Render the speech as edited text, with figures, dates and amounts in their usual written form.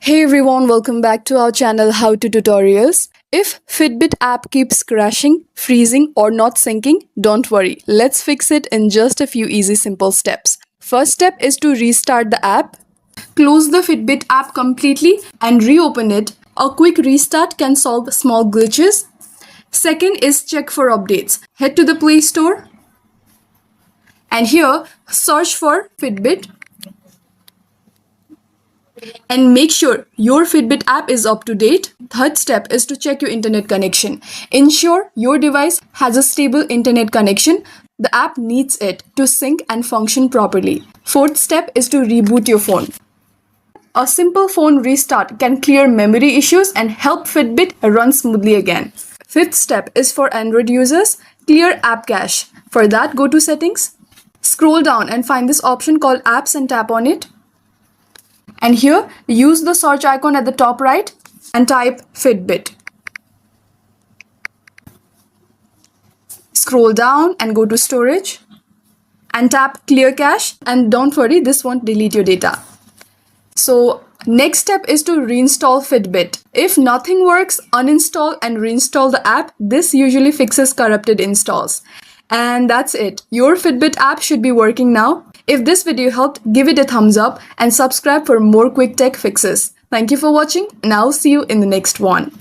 Hey everyone, welcome back to our channel How to Tutorials. If Fitbit app keeps crashing, freezing or not syncing, don't worry. Let's fix it in just a few easy simple steps. First step is to restart the app. Close the Fitbit app completely and reopen it. A quick restart can solve small glitches. Second is check for updates. Head to the Play Store and here search for Fitbit. And make sure your Fitbit app is up to date. Third step is to check your internet connection. Ensure your device has a stable internet connection. The app needs it to sync and function properly. Fourth step is to reboot your phone. A simple phone restart can clear memory issues and help Fitbit run smoothly again. Fifth step is for Android users. Clear app cache. For that, go to Settings. Scroll down and find this option called Apps and tap on it. And here, use the search icon at the top right and type Fitbit. Scroll down and go to Storage and tap Clear Cache, and don't worry, this won't delete your data. So next step is to reinstall Fitbit. If nothing works, uninstall and reinstall the app. This usually fixes corrupted installs. And that's it. Your Fitbit app should be working now. If this video helped, give it a thumbs up and subscribe for more quick tech fixes. Thank you for watching and I'll see you in the next one.